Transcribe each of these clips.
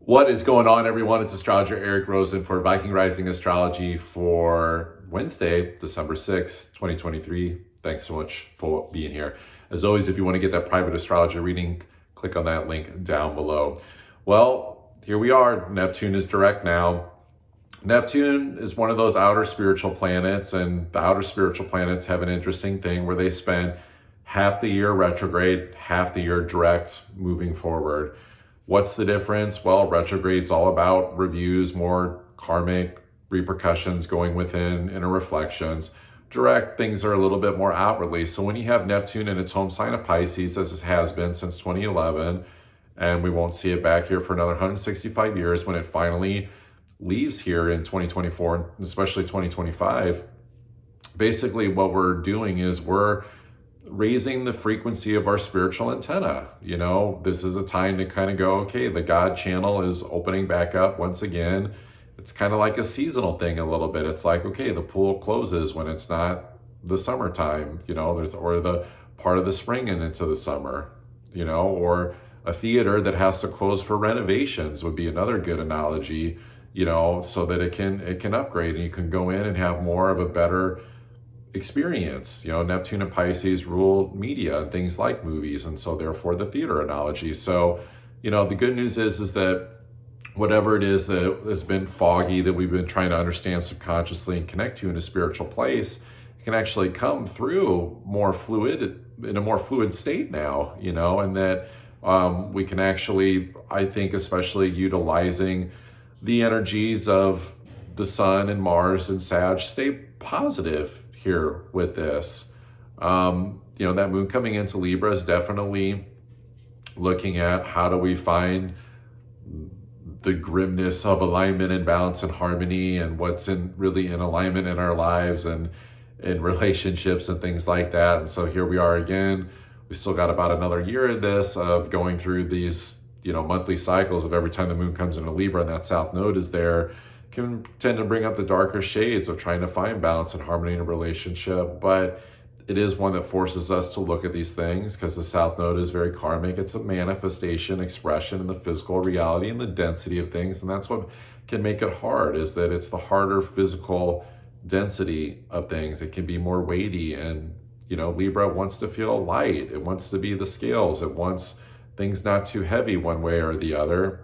What is going on, everyone? It's astrologer Eric Rosen for Viking Rising Astrology for Wednesday, December 6th, 2023. Thanks so much for being here. As always, if you want to get that private astrologer reading, click on that link down below. Well, here we are. Neptune is direct now. Neptune is one of those outer spiritual planets, and the outer spiritual planets have an interesting thing where they spend half the year retrograde, half the year direct, moving forward. What's the difference? Well, retrograde's all about reviews, more karmic repercussions going within, inner reflections. Direct, things are a little bit more outwardly. So when you have Neptune in its home sign of Pisces, as it has been since 2011, and we won't see it back here for another 165 years when it finally leaves here in 2024, and especially 2025, basically what we're doing is we're raising the frequency of our spiritual antenna. You know, this is a time to kind of go, okay, the God channel is opening back up once again. It's kind of like a seasonal thing a little bit. It's like, okay, the pool closes when it's not the summertime, you know, or the part of the spring and into the summer, you know, or a theater that has to close for renovations would be another good analogy, you know, so that it can upgrade and you can go in and have more of a better experience. You know, Neptune and Pisces rule media and things like movies, and so therefore the theater analogy. So, you know, the good news is that whatever it is that has been foggy, that we've been trying to understand subconsciously and connect to in a spiritual place, it can actually come through more fluid, in a more fluid state now, you know, and that we can actually, I think, especially utilizing the energies of the Sun and Mars and Sag, stay positive here with this. You know, that moon coming into Libra is definitely looking at how do we find the grimness of alignment and balance and harmony, and what's really in alignment in our lives and in relationships and things like that. And so here we are again. We still got about another year of this, of going through these, you know, monthly cycles of every time the moon comes into Libra and that South Node is there, can tend to bring up the darker shades of trying to find balance and harmony in a relationship. But it is one that forces us to look at these things, because the South Node is very karmic. It's a manifestation, expression in the physical reality and the density of things. And that's what can make it hard, is that it's the harder physical density of things. It can be more weighty. And, you know, Libra wants to feel light. It wants to be the scales. It wants things not too heavy one way or the other.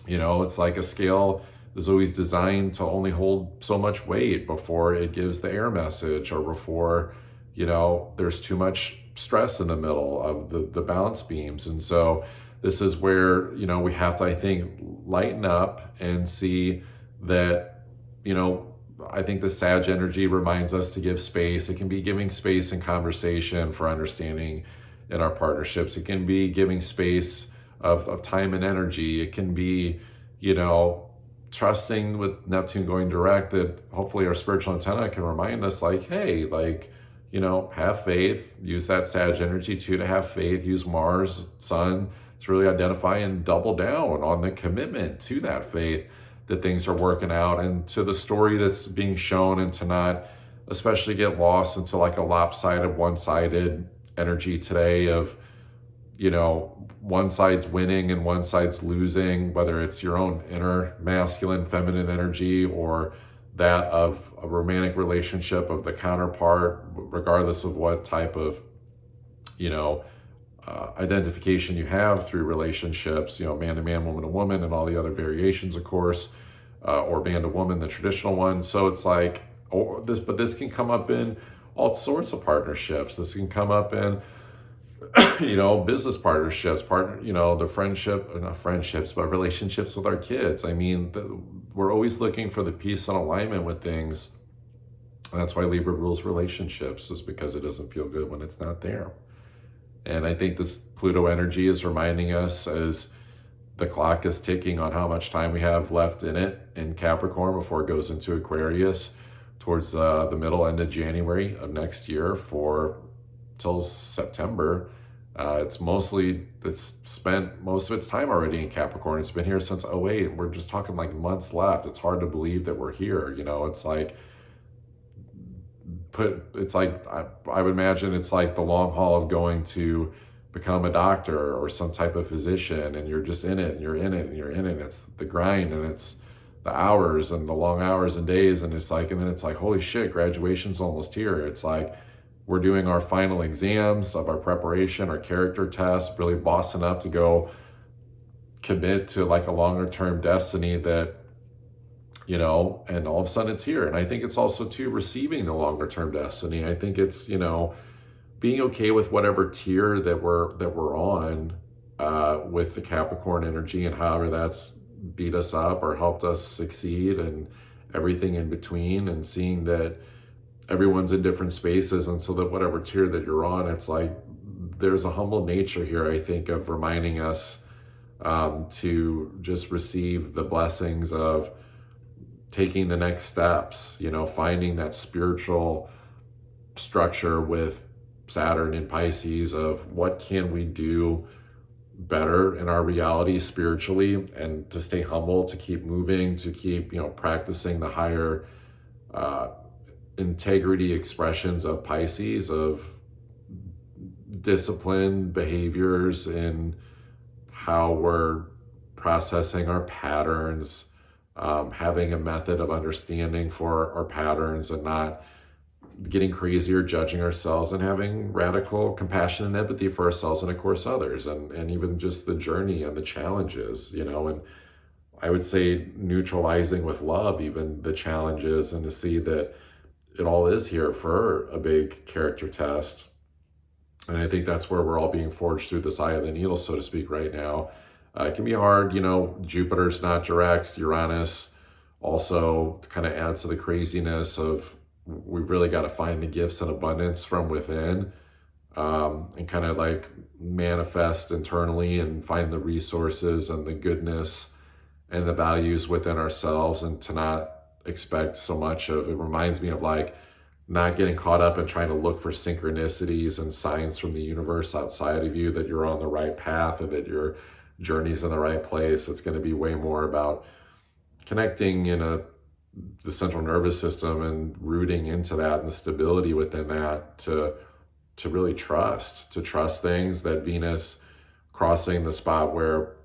You know, it's like a scale is always designed to only hold so much weight before it gives the air message, or before, you know, there's too much stress in the middle of the balance beams. And so this is where, you know, we have to, I think, lighten up and see that, you know, I think the Sag energy reminds us to give space. It can be giving space in conversation for understanding in our partnerships. It can be giving space of time and energy. It can be, you know, trusting with Neptune going direct, that hopefully our spiritual antenna can remind us, like, hey, like, you know, have faith. Use that Sag energy too to have faith. Use Mars, Sun to really identify and double down on the commitment to that faith, that things are working out, and to the story that's being shown, and to not especially get lost into like a lopsided, one-sided energy today of, you know, one side's winning and one side's losing, whether it's your own inner masculine, feminine energy, or that of a romantic relationship of the counterpart, regardless of what type of, you know, identification you have through relationships, you know, man to man, woman to woman, and all the other variations, of course, or man to woman, the traditional one. So it's like, but this can come up in all sorts of partnerships. This can come up in, you know, business partnerships, you know, the not friendships, but relationships with our kids. I mean, we're always looking for the peace and alignment with things. And that's why Libra rules relationships, is because it doesn't feel good when it's not there. And I think this Pluto energy is reminding us, as the clock is ticking on how much time we have left in it in Capricorn before it goes into Aquarius towards the middle end of January of next year, till September. It's spent most of its time already in Capricorn. It's been here since 2008. We're just talking like months left. It's hard to believe that we're here. You know, it's like, I would imagine it's like the long haul of going to become a doctor or some type of physician, and you're just in it and you're in it and you're in it. It's the grind and it's the hours and the long hours and days. And it's like, and then it's like, holy shit, graduation's almost here. It's like, we're doing our final exams of our preparation, our character test, really bossing up to go commit to like a longer term destiny that, and all of a sudden it's here. And I think it's also too receiving the longer term destiny. I think it's, being okay with whatever tier that we're on, with the Capricorn energy, and however that's beat us up or helped us succeed, and everything in between, and seeing that everyone's in different spaces. And so that whatever tier that you're on, it's like there's a humble nature here, I think, of reminding us, to just receive the blessings of taking the next steps, finding that spiritual structure with Saturn in Pisces of what can we do better in our reality spiritually, and to stay humble, to keep moving, to keep, practicing the higher integrity expressions of Pisces, of disciplined behaviors in how we're processing our patterns, having a method of understanding for our patterns, and not getting crazy or judging ourselves, and having radical compassion and empathy for ourselves and of course others, and even just the journey and the challenges, and I would say neutralizing with love even the challenges, and to see that it all is here for a big character test. And I think that's where we're all being forged through this eye of the needle, so to speak, right now. It can be hard, Jupiter's not direct, Uranus also kind of adds to the craziness of, we've really got to find the gifts and abundance from within, and kind of like manifest internally and find the resources and the goodness and the values within ourselves, and to not expect so much of it. Reminds me of like not getting caught up in trying to look for synchronicities and signs from the universe outside of you that you're on the right path, and that your journey's in the right place. It's going to be way more about connecting the central nervous system and rooting into that and the stability within that, to really trust things. That Venus crossing the spot where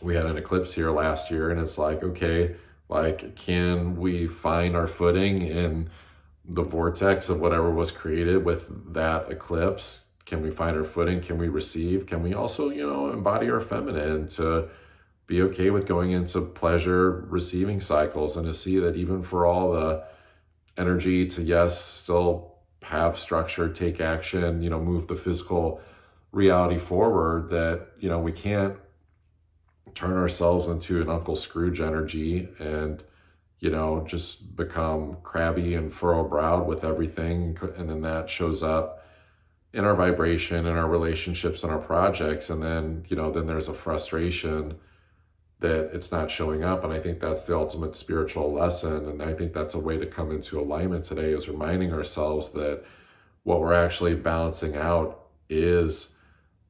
we had an eclipse here last year, and it's like, okay, like, can we find our footing in the vortex of whatever was created with that eclipse? Can we find our footing? Can we receive? Can we also, embody our feminine, to be okay with going into pleasure receiving cycles, and to see that even for all the energy to, yes, still have structure, take action, move the physical reality forward, that, we can't turn ourselves into an Uncle Scrooge energy and, just become crabby and furrow-browed with everything. And then that shows up in our vibration, in our relationships, and our projects. And then, then there's a frustration that it's not showing up. And I think that's the ultimate spiritual lesson. And I think that's a way to come into alignment today, is reminding ourselves that what we're actually balancing out is,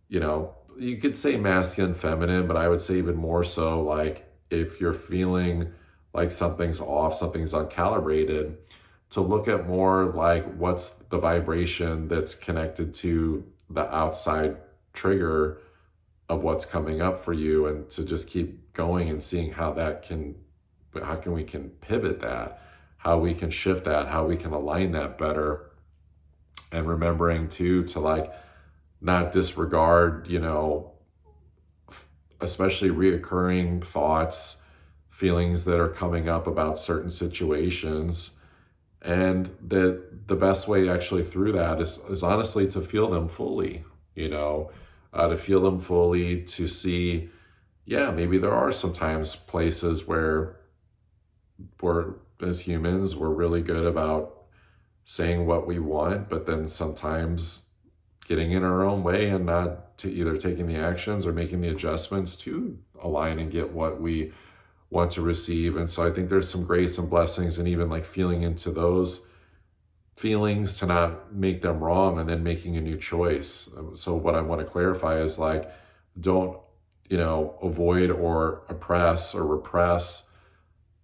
you could say masculine, feminine, but I would say even more so, like, if you're feeling like something's off, something's uncalibrated, to look at more like what's the vibration that's connected to the outside trigger of what's coming up for you, and to just keep going and seeing how we can pivot that, how we can shift that, how we can align that better. And remembering too, to like not disregard, especially reoccurring thoughts, feelings that are coming up about certain situations. And that the best way actually through that is honestly to feel them fully, to feel them fully, to see, yeah, maybe there are sometimes places where we're, as humans, we're really good about saying what we want, but then sometimes getting in our own way and not to either taking the actions or making the adjustments to align and get what we want to receive. And so I think there's some grace and blessings, and even like feeling into those feelings, to not make them wrong, and then making a new choice. So what I want to clarify is like, don't, avoid or oppress or repress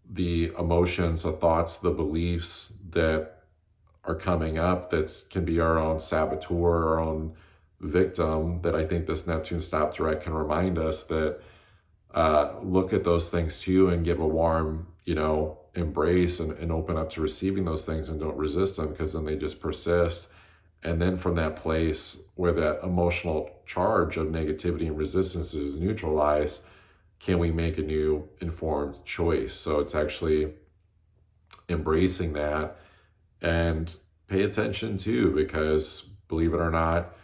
the emotions, the thoughts, the beliefs that are coming up, that can be our own saboteur, our own victim that I think this Neptune stop direct can remind us that look at those things too and give a warm, embrace and open up to receiving those things and don't resist them, because then they just persist. And then from that place where that emotional charge of negativity and resistance is neutralized, can we make a new informed choice? So it's actually embracing that and pay attention too, because believe it or not,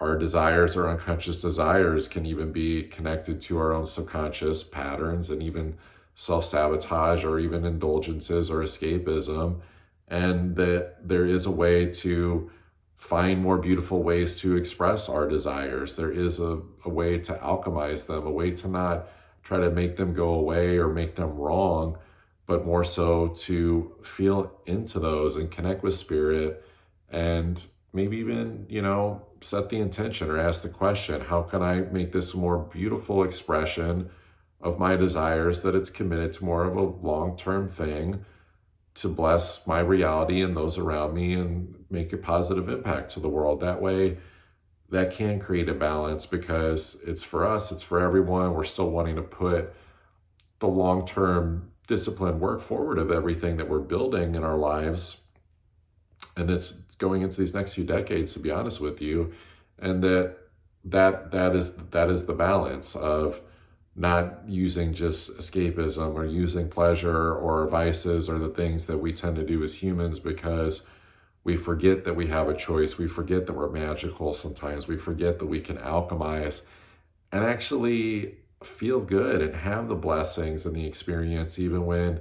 our desires or unconscious desires can even be connected to our own subconscious patterns and even self-sabotage or even indulgences or escapism. And that there is a way to find more beautiful ways to express our desires. There is a way to alchemize them, a way to not try to make them go away or make them wrong, but more so to feel into those and connect with spirit, and maybe even, set the intention or ask the question, how can I make this a more beautiful expression of my desires, that it's committed to more of a long-term thing to bless my reality and those around me and make a positive impact to the world. That way, that can create a balance, because it's for us, it's for everyone. We're still wanting to put the long-term disciplined work forward of everything that we're building in our lives. And it's going into these next few decades, to be honest with you. And that is the balance of not using just escapism or using pleasure or vices or the things that we tend to do as humans, because we forget that we have a choice. We forget that we're magical sometimes. We forget that we can alchemize and actually feel good and have the blessings and the experience, even when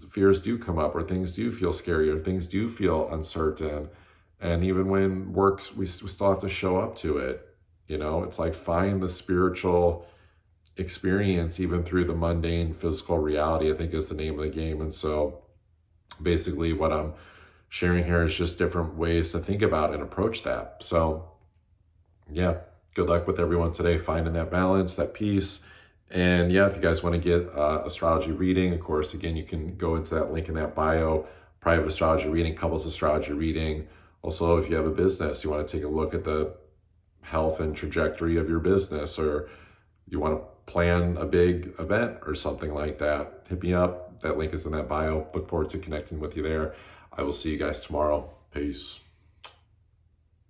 fears do come up, or things do feel scary, or things do feel uncertain. And even when works, we still have to show up to it. It's like, find the spiritual experience even through the mundane physical reality, I think, is the name of the game. And so basically what I'm sharing here is just different ways to think about and approach that. So yeah, good luck with everyone today, finding that balance, that peace. And yeah, if you guys want to get astrology reading, of course, again, you can go into that link in that bio, private astrology reading, couples astrology reading. Also, if you have a business, you want to take a look at the health and trajectory of your business, or you want to plan a big event or something like that, hit me up. That link is in that bio. Look forward to connecting with you there. I will see you guys tomorrow. Peace.